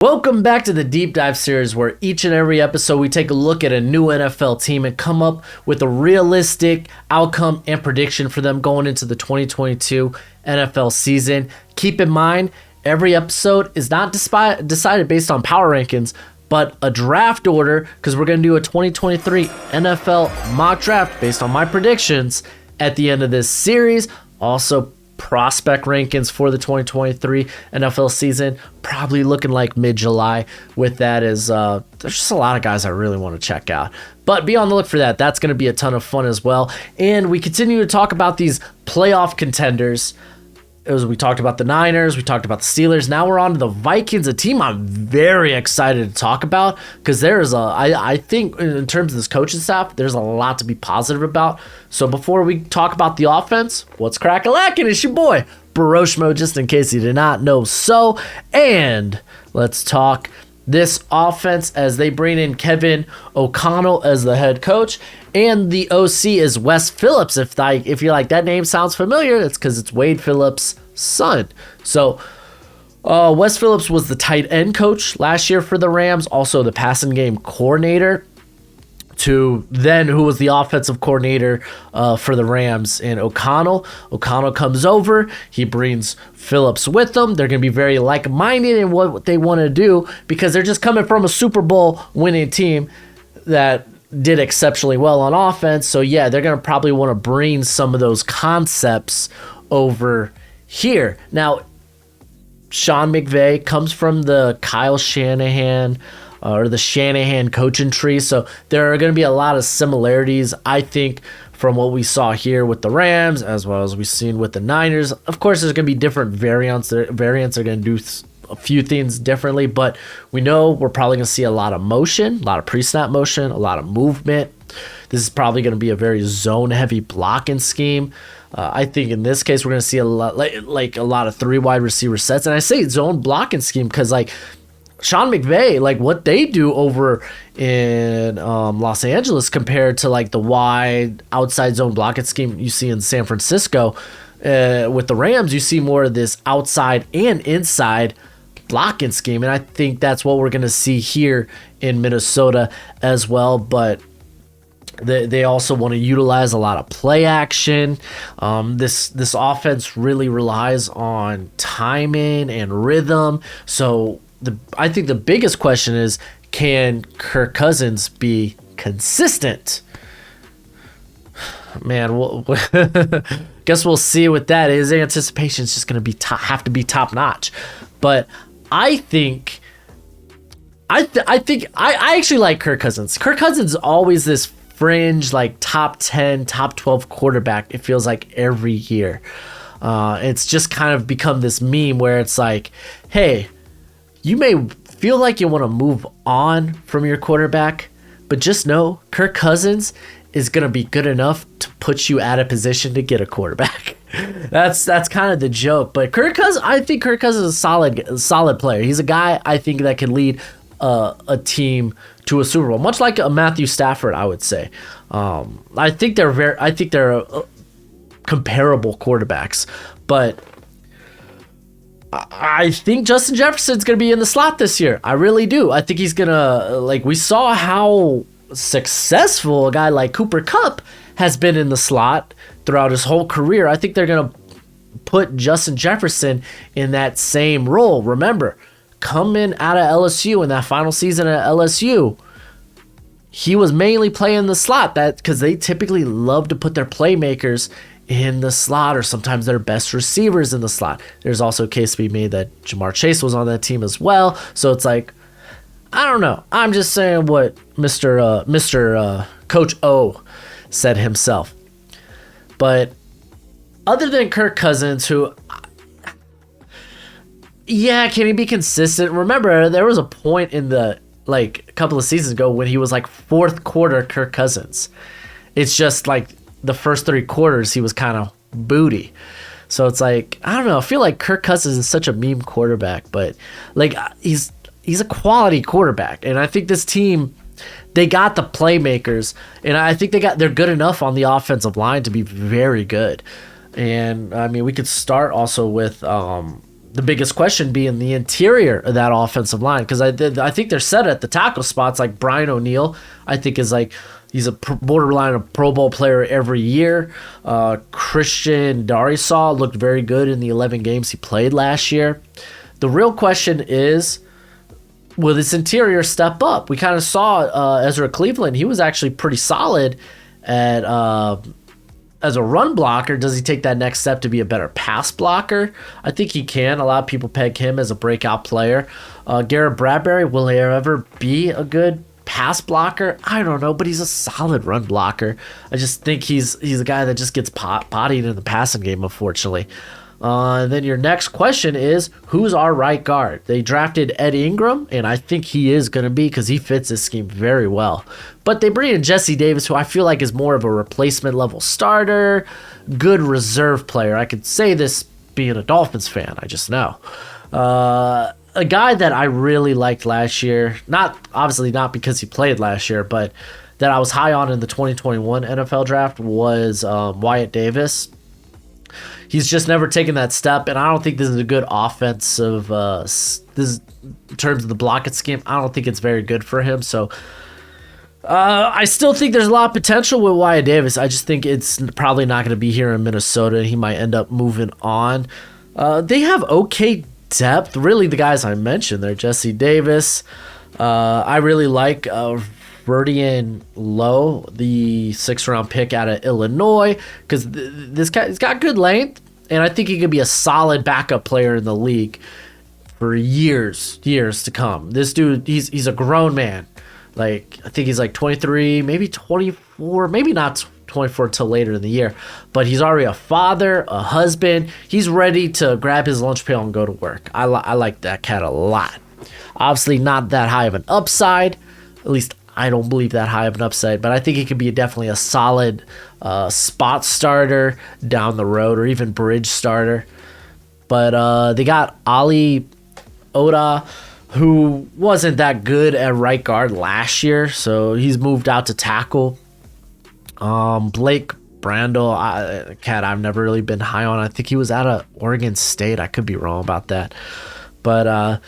Welcome back to the Deep Dive series, where each and every episode we take a look at a new NFL team and come up with a realistic outcome and prediction for them going into the 2022 NFL season. Keep in mind, every episode is not decided based on power rankings, but a draft order, because we're going to do a 2023 NFL mock draft based on my predictions at the end of this series. Also, prospect rankings for the 2023 NFL season, probably looking like mid-July with that. There's just a lot of guys I really want to check out, but be on the look for that. That's going to be a ton of fun as well. And we continue to talk about these playoff contenders. We talked about the Niners, we talked about the Steelers. Now we're on to the Vikings, a team I'm very excited to talk about, because I think in terms of this coaching staff, there's a lot to be positive about. So before we talk about the offense, what's crack-a-lackin'? It's your boy, Broshmo, just in case you did not know so. And let's talk this offense as they bring in Kevin O'Connell as the head coach, and the OC is Wes Phillips. If you're like, that name sounds familiar, it's because it's Wade Phillips' son. So Wes Phillips was the tight end coach last year for the Rams, also the passing game coordinator, to then who was the offensive coordinator for the Rams. And O'Connell comes over, he brings Phillips with them. They're going to be very like-minded in what they want to do, because they're just coming from a Super Bowl winning team that did exceptionally well on offense. So yeah, they're going to probably want to bring some of those concepts over here. Now, Sean McVay comes from the Kyle Shanahan or the Shanahan coaching tree. So there are going to be a lot of similarities, I think, from what we saw here with the Rams, as well as we've seen with the Niners. Of course, there's going to be different variants. Variants are going to do a few things differently, but we know we're probably going to see a lot of motion, a lot of pre-snap motion, a lot of movement. This is probably going to be a very zone-heavy blocking scheme. I think in this case, we're going to see a lot like a lot of three wide receiver sets. And I say zone blocking scheme because, like, Sean McVay, like what they do over in Los Angeles compared to like the wide outside zone blocking scheme you see in San Francisco, with the Rams, you see more of this outside and inside blocking scheme. And I think that's what we're going to see here in Minnesota as well. But they also want to utilize a lot of play action. This offense really relies on timing and rhythm. So I think the biggest question is, can Kirk Cousins be consistent? Man, guess we'll see with that. His anticipation is just going to have to be top notch. But I actually like Kirk Cousins. Kirk Cousins is always this fringe, like top 10, top 12 quarterback, it feels like, every year. It's just kind of become this meme where it's like, hey, you may feel like you want to move on from your quarterback, but just know Kirk Cousins is going to be good enough to put you at a position to get a quarterback. That's kind of the joke. But I think Kirk Cousins is a solid player. He's a guy I think that can lead a team to a Super Bowl, much like a Matthew Stafford, I would say. I think they're comparable quarterbacks, but I think Justin Jefferson's going to be in the slot this year. I really do. I think he's going to, like, we saw how successful a guy like Cooper Kupp has been in the slot throughout his whole career. I think they're going to put Justin Jefferson in that same role. Remember, coming out of LSU in that final season at LSU, he was mainly playing the slot, because they typically love to put their playmakers in the slot, or sometimes their best receivers in the slot. There's also a case to be made that Jamar Chase was on that team as well. So it's like, I don't know. I'm just saying what Mr. Coach O said himself. But other than Kirk Cousins, who, yeah, can he be consistent? Remember, there was a point in a couple of seasons ago when he was like fourth quarter Kirk Cousins. It's just like the first three quarters he was kind of booty. So it's like, I don't know. I feel like Kirk Cousins is such a meme quarterback, but like he's a quality quarterback. And I think this team, they got the playmakers, and I think they're good enough on the offensive line to be very good. And I mean, we could start also with The biggest question being the interior of that offensive line, because I think they're set at the tackle spots. Like Brian O'Neill, I think is like he's a borderline a Pro Bowl player every year. Christian Darrisaw looked very good in the 11 games he played last year. The real question is, will this interior step up? We kind of saw Ezra Cleveland. He was actually pretty solid at as a run blocker. Does he take that next step to be a better pass blocker? I think he can. A lot of people peg him as a breakout player. Garrett Bradbury, will he ever be a good pass blocker? I don't know, but he's a solid run blocker. I just think he's a guy that just gets bodied in the passing game, unfortunately. And then your next question is, who's our right guard? They drafted Ed Ingram, and I think he is going to be, because he fits this scheme very well. But they bring in Jesse Davis, who I feel like is more of a replacement level starter, good reserve player. I could say this being a Dolphins fan, I just know. A guy that I really liked last year, obviously not because he played last year, but that I was high on in the 2021 NFL draft was Wyatt Davis. He's just never taken that step, and I don't think this is a good offensive. This in terms of the blocking scheme, I don't think it's very good for him. So I still think there's a lot of potential with Wyatt Davis. I just think it's probably not going to be here in Minnesota. He might end up moving on. They have okay depth. Really, the guys I mentioned there, Jesse Davis. I really like Verdian Lowe, the 6th-round pick out of Illinois, because this guy, he's got good length, and I think he could be a solid backup player in the league for years to come. This dude, he's a grown man. Like, I think he's like 23, maybe 24, maybe not 24 till later in the year, but he's already a father, a husband. He's ready to grab his lunch pail and go to work. I like that cat a lot. Obviously not that high of an upside, at least I don't believe that high of an upside, but I think he could be definitely a solid spot starter down the road, or even bridge starter. But they got Ali Oda, who wasn't that good at right guard last year, so he's moved out to tackle. Blake Brandel, a cat I've never really been high on. I think he was out of Oregon State. I could be wrong about that. But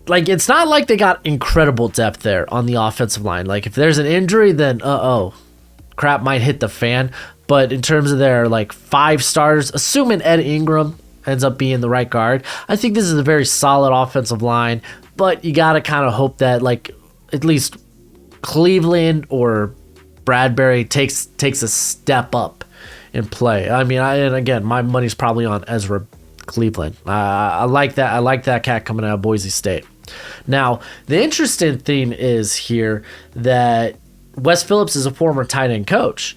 like, it's not like they got incredible depth there on the offensive line. Like, if there's an injury, then crap might hit the fan. But in terms of their like 5 starters, assuming Ed Ingram ends up being the right guard, I think this is a very solid offensive line. But you gotta kind of hope that, like, at least Cleveland or Bradbury takes a step up in play. I mean, and again, my money's probably on Ezra Cleveland. I like that. I like that cat coming out of Boise State. Now, the interesting thing is here that Wes Phillips is a former tight end coach,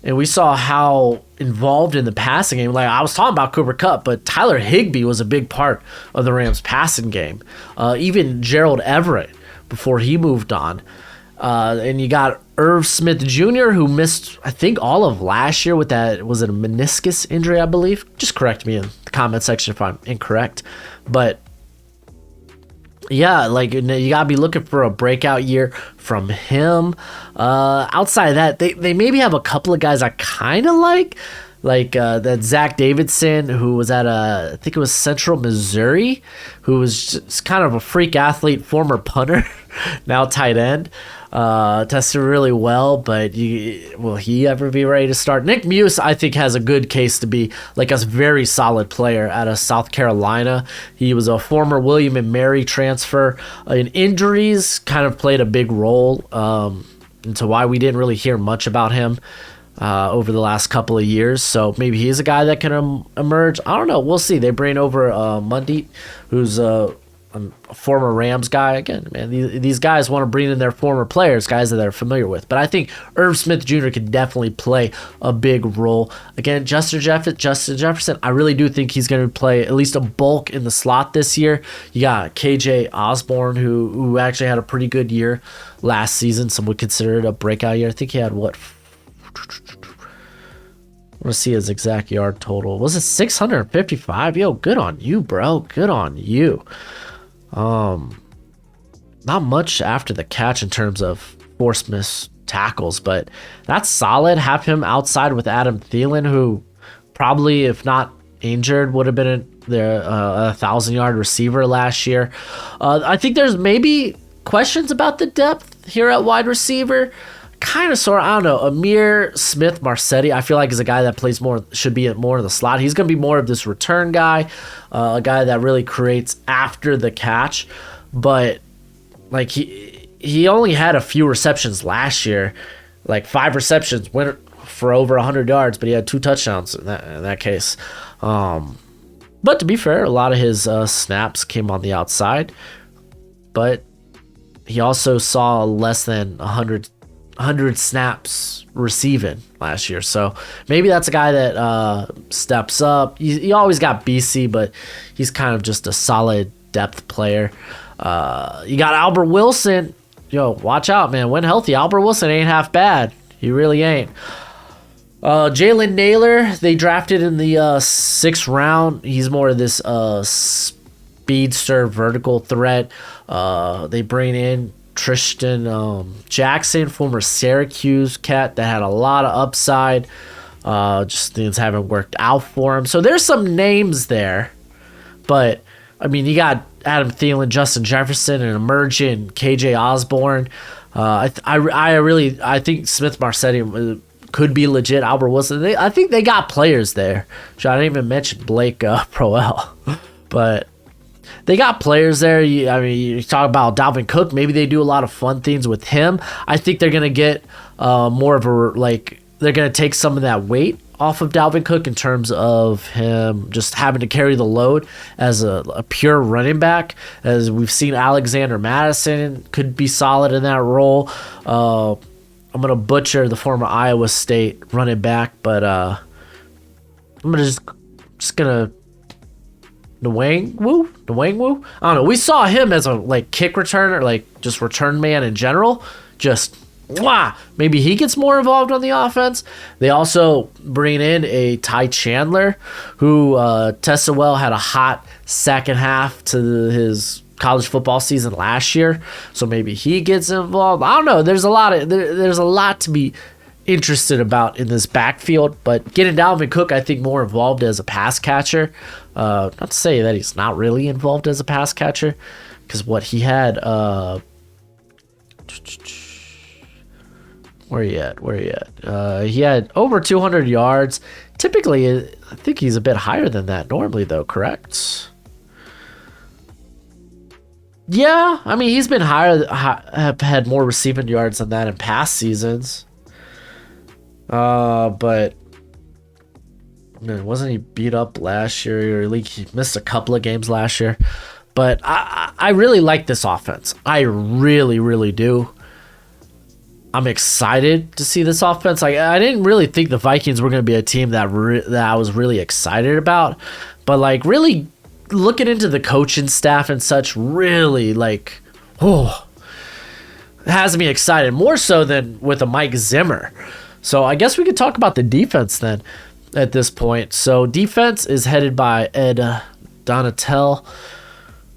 and we saw how involved in the passing game. Like, I was talking about Cooper Kupp, but Tyler Higbee was a big part of the Rams' passing game. Even Gerald Everett before he moved on. And you got Irv Smith Jr., who missed, I think, all of last year with that, was it a meniscus injury, I believe? Just correct me in the comment section if I'm incorrect. But yeah, like, you got to be looking for a breakout year from him. Outside of that, they maybe have a couple of guys I kind of like that Zach Davidson, who was at I think it was Central Missouri, who was just kind of a freak athlete, former punter, now tight end. Tested really well, but will he ever be ready to start? Nick Muse, I think, has a good case to be like a very solid player out of South Carolina. He was a former William and Mary transfer. And injuries kind of played a big role into why we didn't really hear much about him over the last couple of years. So maybe he's a guy that can emerge. I don't know. We'll see. They bring over Mundy, who's a former Rams guy. Again, man, these guys want to bring in their former players, guys that they're familiar with. But I think Irv Smith Jr. could definitely play a big role. Again, Justin Jefferson, I really do think he's going to play at least a bulk in the slot this year. You got KJ Osborne, who actually had a pretty good year last season. Some would consider it a breakout year. I think he had, what, I want to see his exact yard total. Was it 655? Yo, good on you, bro. Good on you. Not much after the catch in terms of forced missed tackles, but that's solid. Have him outside with Adam Thielen, who probably, if not injured, would have been their 1,000-yard receiver last year. I think there's maybe questions about the depth here at wide receiver. Kind of sort of, I don't know, Amir Smith Marsetti, I feel like is a guy that plays more, should be more in the slot. He's going to be more of this return guy, a guy that really creates after the catch. But like he only had a few receptions last year, like 5 receptions, went for over 100 yards, but he had 2 touchdowns in that case. But to be fair, a lot of his snaps came on the outside, but he also saw less than 100 snaps receiving last year. So maybe that's a guy that steps up. You always got BC, but he's kind of just a solid depth player. You got Albert Wilson. Yo, watch out, man. When healthy, Albert Wilson ain't half bad. He really ain't. Jalen Naylor, they drafted in the 6th round. He's more of this speedster vertical threat. They bring in Tristan Jackson, former Syracuse cat that had a lot of upside. Just things haven't worked out for him. So there's some names there. But, I mean, you got Adam Thielen, Justin Jefferson, and emerging KJ Osborne. I think Smith Marsetti could be legit. Albert Wilson. I think they got players there. I didn't even mention Blake Proel. But they got players there. You talk about Dalvin Cook. Maybe they do a lot of fun things with him. I think they're going to get more of they're going to take some of that weight off of Dalvin Cook in terms of him just having to carry the load as a pure running back. As we've seen, Alexander Madison could be solid in that role. I'm going to butcher the former Iowa State running back, but I'm going to just going to Dwayne Woo? I don't know. We saw him as a kick returner, just return man in general. Just maybe he gets more involved on the offense. They also bring in a Ty Chandler who tested well, had a hot second half to his college football season last year. So maybe he gets involved. I don't know. There's a lot to be interested about in this backfield, but getting Dalvin Cook, I think, more involved as a pass catcher. Not to say that he's not really involved as a pass catcher, because what he had, where he at? He had over 200 yards. Typically, I think he's a bit higher than that normally, though, correct? Yeah, I mean, he's been have had more receiving yards than that in past seasons. But man, wasn't he beat up last year? Or at least he missed a couple of games last year. But I really like this offense. I really, really do. I'm excited to see this offense. I didn't really think the Vikings were going to be a team that I was really excited about. But really looking into the coaching staff and such, really it has me excited, more so than with a Mike Zimmer. So I guess we could talk about the defense then at this point. So defense is headed by Ed Donatel.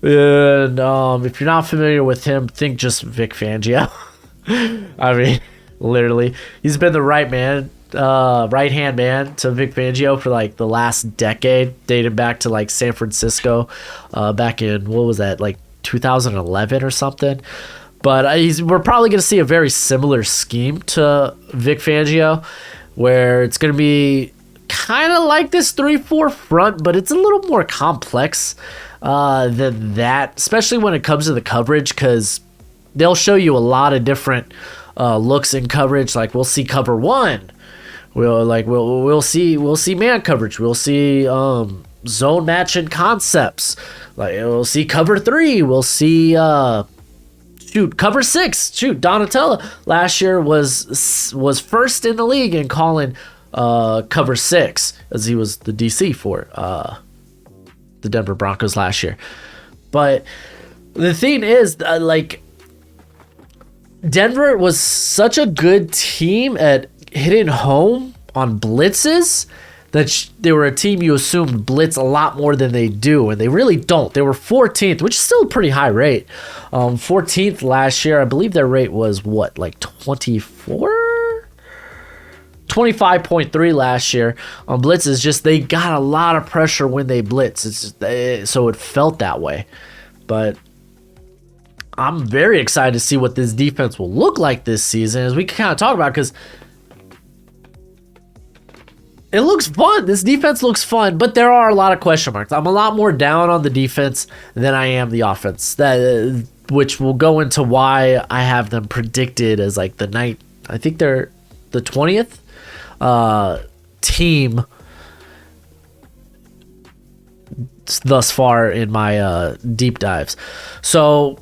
And if you're not familiar with him, think just Vic Fangio. I mean, literally. He's been the right-hand man to Vic Fangio for the last decade, dated back to San Francisco back in, 2011 or something. But we're probably going to see a very similar scheme to Vic Fangio, where it's going to be kind of like this 3-4 front, but it's a little more complex than that, especially when it comes to the coverage, because they'll show you a lot of different looks in coverage. We'll see cover one, we'll see man coverage, we'll see zone matching concepts. We'll see cover 3, we'll see cover 6. Donatella last year was first in the league in calling cover 6, as he was the DC for the Denver Broncos last year. But the thing is, Denver was such a good team at hitting home on blitzes that they were a team you assumed blitz a lot more than they do, and they really don't. They were 14th, which is still a pretty high rate. 14th last year. I believe their rate was 24? 25.3 last year on blitzes. Just they got a lot of pressure when they blitz. So it felt that way. But I'm very excited to see what this defense will look like this season, as we can kind of talk about, because it looks fun. This defense looks fun, but there are a lot of question marks. I'm a lot more down on the defense than I am the offense, which will go into why I have them predicted as like the night. I think they're the 20th team thus far in my deep dives. So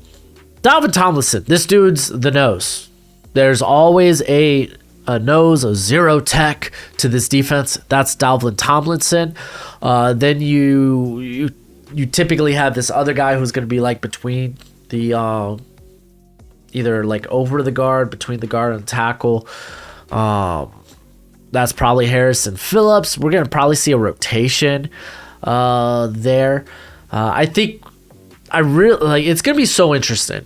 Dalvin Tomlinson, this dude's the nose. There's always a nose, a zero tech to this defense. That's Dalvin Tomlinson. Then you typically have this other guy who's going to be like between the either like over the guard, between the guard and tackle. That's probably Harrison Phillips. We're going to probably see a rotation there. I think I really like. It's going to be so interesting.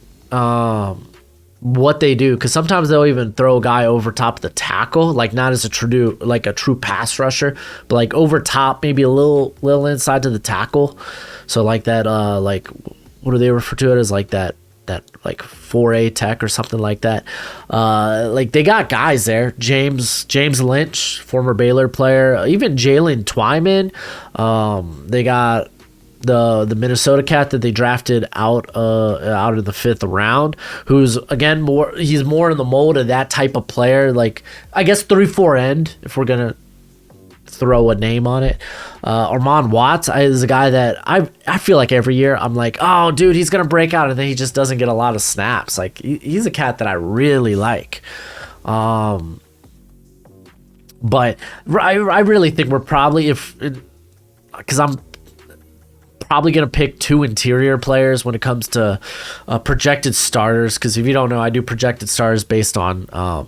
What they do, because sometimes they'll even throw a guy over top of the tackle, like not as a true pass rusher, but like over top, maybe a little inside to the tackle. So like that, like what do they refer to it as, like that like 4A tech or something like that. Like they got guys there, James Lynch, former Baylor player, even Jalen Twyman. They got the Minnesota cat that they drafted out of the 5th round, who's again he's more in the mold of that type of player, like I guess 3-4 end, if we're gonna throw a name on it. Armand Watts is a guy that I feel like every year I'm like, oh dude, he's gonna break out, and then he just doesn't get a lot of snaps. Like he's a cat that I really like. But I really think we're probably, because I'm probably going to pick 2 interior players when it comes to projected starters, because if you don't know, I do projected starters based on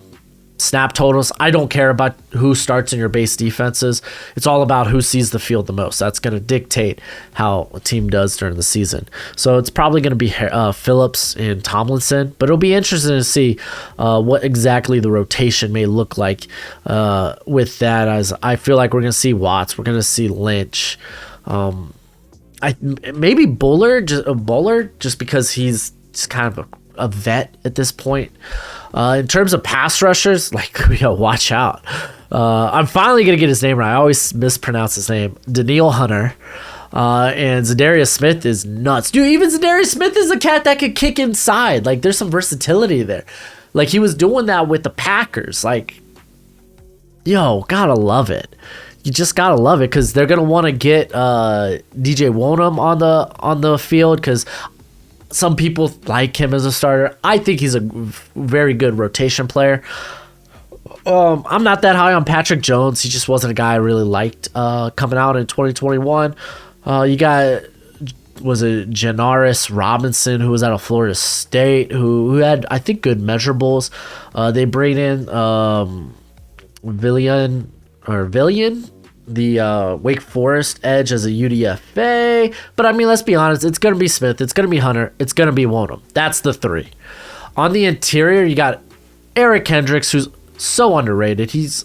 snap totals. I don't care about who starts in your base defenses. It's all about who sees the field the most. That's going to dictate how a team does during the season. So it's probably going to be Phillips and Tomlinson, but it'll be interesting to see what exactly the rotation may look like with that, as I feel like we're going to see Watts, we're going to see Lynch, maybe Bullard, just because he's just kind of a vet at this point. In terms of pass rushers, like, watch out. I'm finally gonna get his name right. I always mispronounce his name. Danielle Hunter. And Zadarius Smith is nuts. Dude, even Zadarius Smith is a cat that could kick inside. Like, there's some versatility there. Like, he was doing that with the Packers. Like, gotta love it. You just gotta love it, because they're gonna want to get DJ Wonham on the field, because some people like him as a starter. I think he's a very good rotation player. I'm not that high on Patrick Jones. He just wasn't a guy I really liked coming out in 2021. You got, was it Janaris Robinson, who was out of Florida State, who had, I think, good measurables. They bring in Villian, the Wake Forest edge, as a UDFA. But I mean, let's be honest, it's going to be Smith, it's going to be Hunter, it's going to be Wonham. That's the 3. On the interior, you got Eric Hendricks, who's so underrated. He's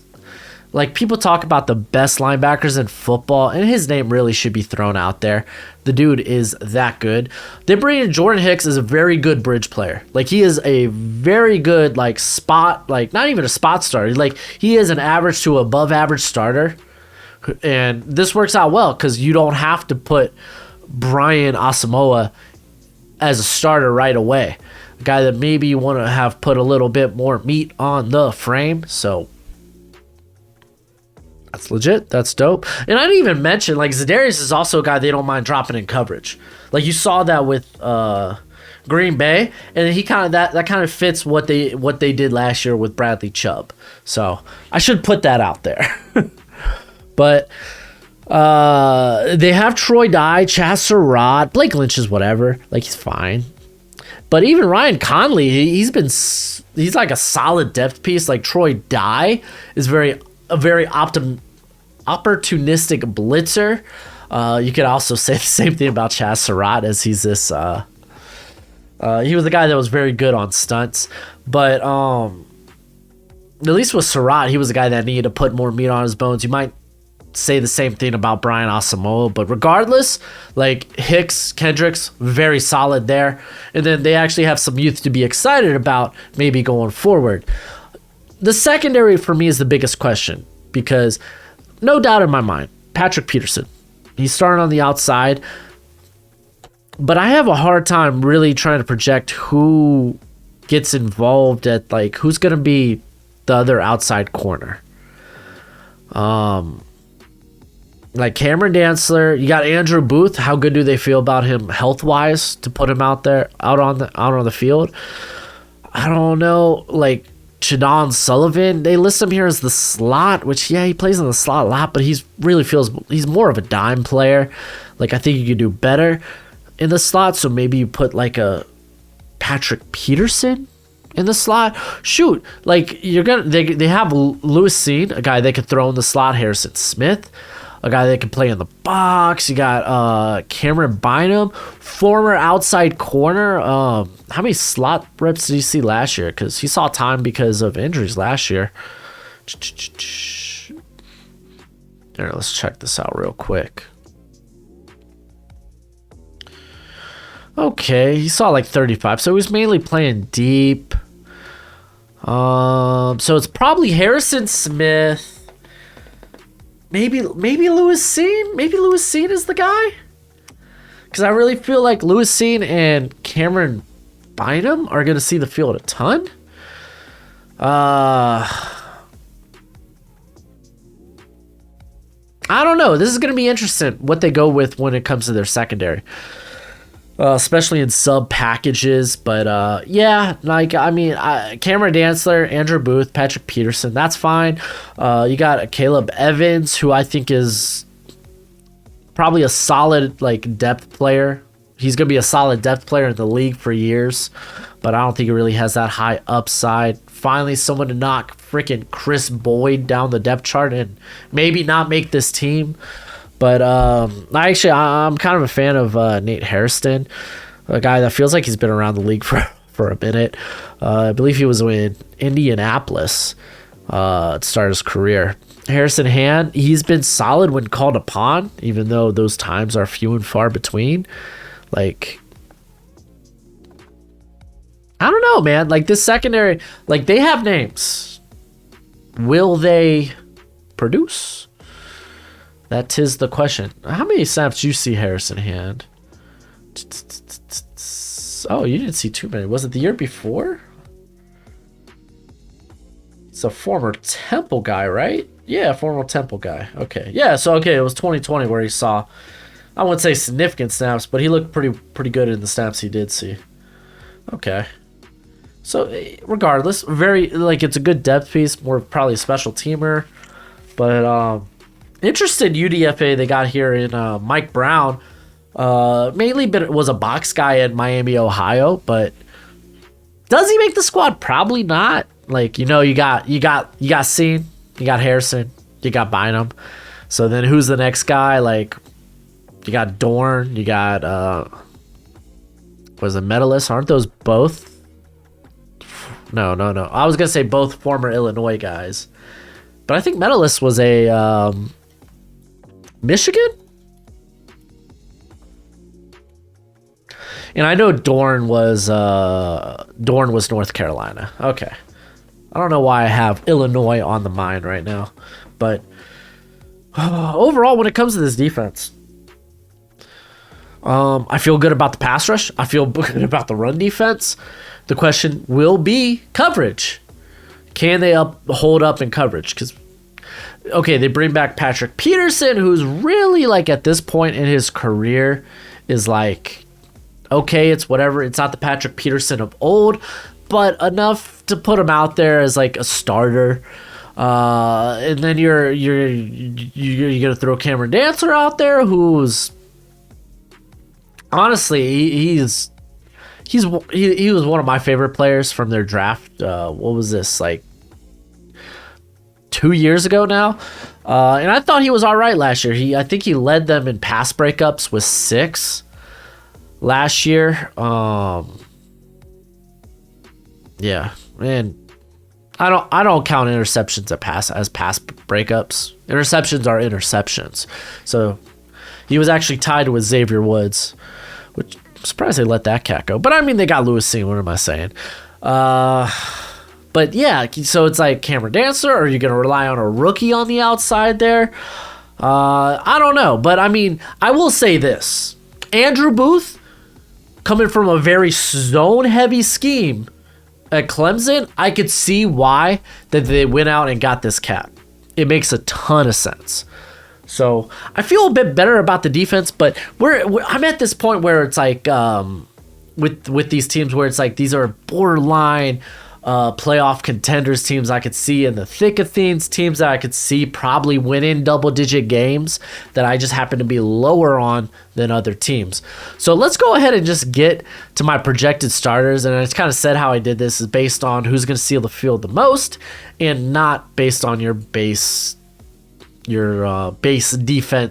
like, people talk about the best linebackers in football, and his name really should be thrown out there. The dude is that good. They bring in Jordan Hicks as a very good bridge player. Like, he is a very good, like, spot, like, not even a spot starter. Like, he is an average to above average starter. And this works out well, because you don't have to put Brian Asamoah as a starter right away. A guy that maybe you want to have put a little bit more meat on the frame. So that's legit. That's dope. And I didn't even mention, like, Zadarius is also a guy they don't mind dropping in coverage. Like, you saw that with Green Bay, and he kind of that kind of fits what they did last year with Bradley Chubb. So I should put that out there. But they have Troy Dye, Chaz Surratt, Blake Lynch is whatever. Like, he's fine. But even Ryan Conley, he's like a solid depth piece. Like, Troy Dye is a very opportunistic blitzer. You could also say the same thing about Chaz Surratt, as he's this. He was the guy that was very good on stunts. But at least with Surratt, he was a guy that needed to put more meat on his bones. You might say the same thing about Brian Asamoah, but regardless, like Hicks, Kendricks, very solid there. And then they actually have some youth to be excited about maybe going forward. The secondary for me is the biggest question because no doubt in my mind, Patrick Peterson, he's starting on the outside, but I have a hard time really trying to project who gets involved at like who's going to be the other outside corner. Like Cameron Dantzler, you got Andrew Booth. How good do they feel about him health wise to put him out on the field? I don't know. Like Chadon Sullivan, they list him here as the slot, which he plays in the slot a lot, but he's more of a dime player. Like I think you could do better in the slot, so maybe you put like a Patrick Peterson in the slot. Shoot, like they have Lewis Seen, a guy they could throw in the slot. Harrison Smith, a guy that can play in the box. You got Cameron Bynum, former outside corner. How many slot reps did he see last year? Because he saw time because of injuries last year. There, let's check this out real quick. Okay, he saw like 35, so he was mainly playing deep. So it's probably Harrison Smith. Maybe Lewis Seen. Maybe Lewis Seen is the guy. Because I really feel like Lewis Seen and Cameron Bynum are going to see the field a ton. I don't know. This is going to be interesting what they go with when it comes to their secondary. Especially in sub packages, but yeah, like I mean, Cameron Dantzler, Andrew Booth, Patrick Peterson, that's fine. You got Caleb Evans, who I think is probably a solid like depth player. He's gonna be a solid depth player in the league for years, but I don't think he really has that high upside. Finally, someone to knock freaking Chris Boyd down the depth chart and maybe not make this team. But I'm kind of a fan of Nate Hairston, a guy that feels like he's been around the league for a minute. I believe he was in Indianapolis to start his career. Harrison Hand, he's been solid when called upon, even though those times are few and far between. Like, I don't know, man. Like this secondary, like they have names. Will they produce? That is the question. How many snaps do you see Harrison Hand? Oh, you didn't see too many. Was it the year before? It's a former Temple guy, right? Yeah, former Temple guy. Okay. Yeah, so okay, it was 2020 where he saw, I wouldn't say significant snaps, but he looked pretty good in the snaps he did see. Okay. So regardless, very like it's a good depth piece, more probably a special teamer. But interested UDFA they got here in Mike Brown. Mainly was a box guy at Miami, Ohio, but does he make the squad? Probably not. Like, you know, you got Seen, you got Harrison, you got Bynum. So then who's the next guy? Like, you got Dorn, you got was it Medalist? Aren't those both? No. I was gonna say both former Illinois guys. But I think Medalist was a Michigan? And I know Dorn was North Carolina. Okay. I don't know why I have Illinois on the mind right now. But overall, when it comes to this defense, I feel good about the pass rush. I feel good about the run defense. The question will be coverage. Can they hold up in coverage? Because okay, they bring back Patrick Peterson, who's really like at this point in his career is like, okay, it's whatever. It's not the Patrick Peterson of old, but enough to put him out there as like a starter. And then you're gonna throw Cameron Dantzler out there, who's honestly he was one of my favorite players from their draft. What was this, like 2 years ago now? And I thought he was all right last year. I think he led them in pass breakups with 6 last year. Yeah, and I don't count interceptions as pass breakups. Interceptions are interceptions. So he was actually tied with Xavier Woods, which I'm surprised they let that cat go. But I mean, they got Lewis Seen. What am I saying? But yeah, so it's like Cameron Dancer, or are you going to rely on a rookie on the outside there? I don't know. But I mean, I will say this. Andrew Booth, coming from a very zone-heavy scheme at Clemson, I could see why that they went out and got this cat. It makes a ton of sense. So I feel a bit better about the defense, but I'm at this point where it's like with these teams where it's like these are borderline playoff contenders, teams I could see in the thick of things, teams that I could see probably winning double-digit games that I just happen to be lower on than other teams. So let's go ahead and just get to my projected starters, and I just kind of said how I did this is based on who's going to seal the field the most and not based on your base defense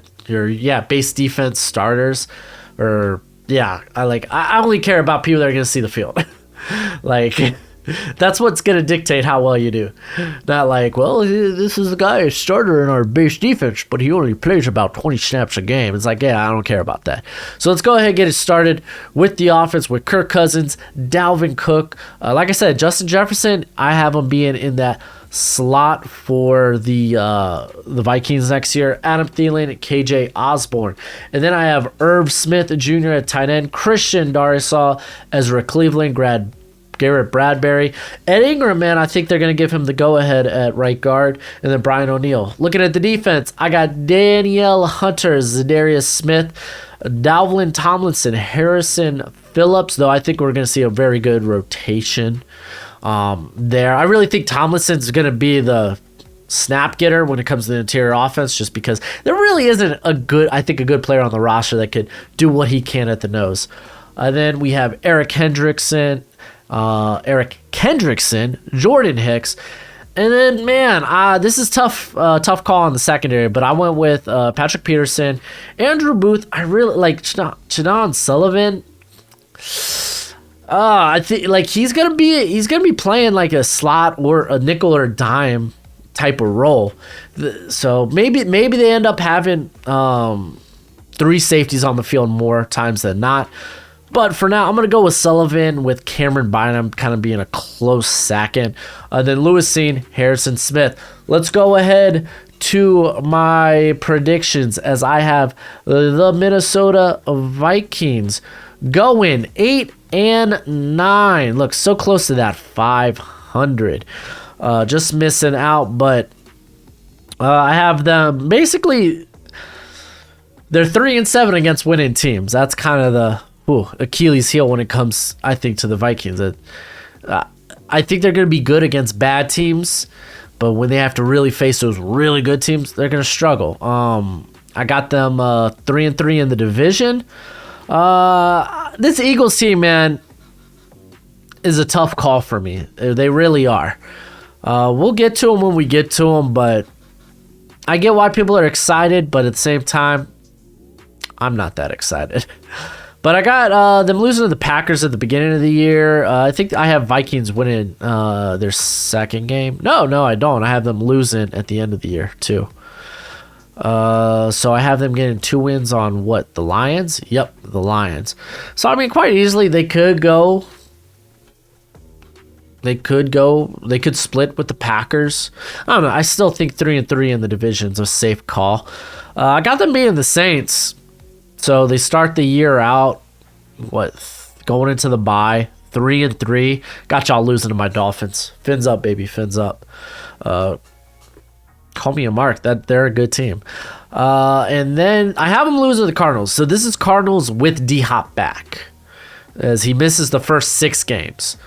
starters, or I only care about people that are going to see the field. Like, that's what's going to dictate how well you do. Not like, well, this is the guy who's starter in our base defense, but he only plays about 20 snaps a game. It's like, yeah, I don't care about that. So let's go ahead and get it started with the offense with Kirk Cousins, Dalvin Cook. Like I said, Justin Jefferson, I have him being in that slot for the Vikings next year. Adam Thielen, KJ Osborne. And then I have Irv Smith Jr. at tight end, Christian Darrisaw, Ezra Cleveland, Garrett Bradbury. Ed Ingram, man, I think they're going to give him the go-ahead at right guard. And then Brian O'Neill. Looking at the defense, I got Danielle Hunter, Zadarius Smith, Dalvin Tomlinson, Harrison Phillips, though I think we're going to see a very good rotation there. I really think Tomlinson's going to be the snap getter when it comes to the interior offense, just because there really isn't a good player on the roster that could do what he can at the nose. Then we have Eric Hendrickson, Jordan Hicks, and then, man, this is tough call on the secondary, but I went with Patrick Peterson, Andrew Booth. I really like Chandon Sullivan. I think like he's gonna be playing like a slot or a nickel or dime type of role. So maybe they end up having 3 safeties on the field more times than not. But for now, I'm going to go with Sullivan, with Cameron Bynum kind of being a close second. Then Lewis Seen, Harrison Smith. Let's go ahead to my predictions, as I have the Minnesota Vikings going 8-9. Look, so close to that 500. Just missing out, but I have them basically, they're 3-7 against winning teams. That's kind of the Achilles heel when it comes, I think, to the Vikings. I think they're going to be good against bad teams, but when they have to really face those really good teams, they're going to struggle. I got them 3-3 in the division. This Eagles team, man, is a tough call for me. They really are. We'll get to them when we get to them, but I get why people are excited, but at the same time, I'm not that excited. But I got them losing to the Packers at the beginning of the year. I think I have Vikings winning their second game. No, I don't. I have them losing at the end of the year, too. So I have them getting 2 wins on what? The Lions? Yep, the Lions. So, I mean, quite easily they could go. They could split with the Packers. I don't know. I still think 3-3 in the division is a safe call. I got them beating the Saints. So they start the year out, going into the bye, 3-3. Got y'all losing to my Dolphins. Fins up, baby, fins up. Call me a mark. That they're a good team. And then I have them losing to the Cardinals. So this is Cardinals with D-Hop back, as he misses the first 6 games.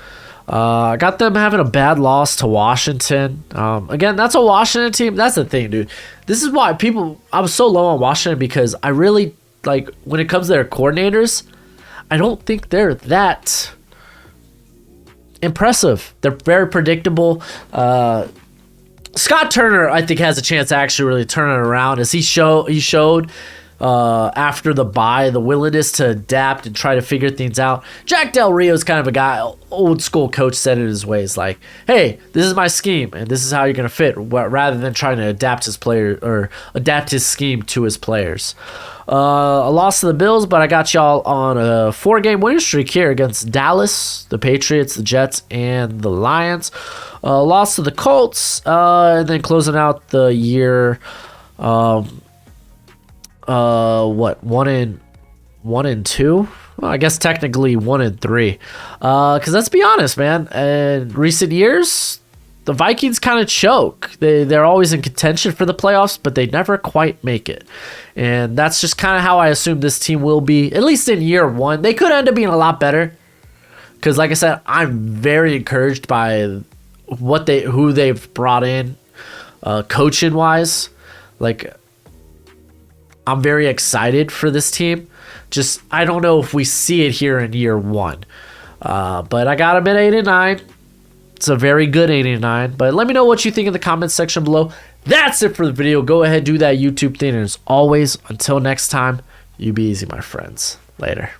I got them having a bad loss to Washington. Again, that's a Washington team. That's the thing, dude. This is why I was so low on Washington, because I really, like, when it comes to their coordinators, I don't think they're that impressive. They're very predictable. Scott Turner, I think, has a chance to actually really turn it around, as he showed after the bye, the willingness to adapt and try to figure things out. Jack Del Rio is kind of a guy, old school coach, said it his ways, like, hey, this is my scheme and this is how you're going to fit, rather than trying to adapt his scheme to his players. A loss to the Bills, but I got y'all on a 4-game winning streak here against Dallas, the Patriots, the Jets, and the Lions. Loss to the Colts, and then closing out the year, 1-2. Well, I guess technically 1-3. Because let's be honest, man. In recent years, the Vikings kind of choke. They're always in contention for the playoffs, but they never quite make it. And that's just kind of how I assume this team will be, at least in year one. They could end up being a lot better. Because, like I said, I'm very encouraged by who they've brought in, coaching wise. Like, I'm very excited for this team. Just, I don't know if we see it here in year one. But I got them at 8-9. It's a very good 8-9. But let me know what you think in the comments section below. That's it for the video. Go ahead, do that YouTube thing. And as always, until next time, you be easy, my friends. Later.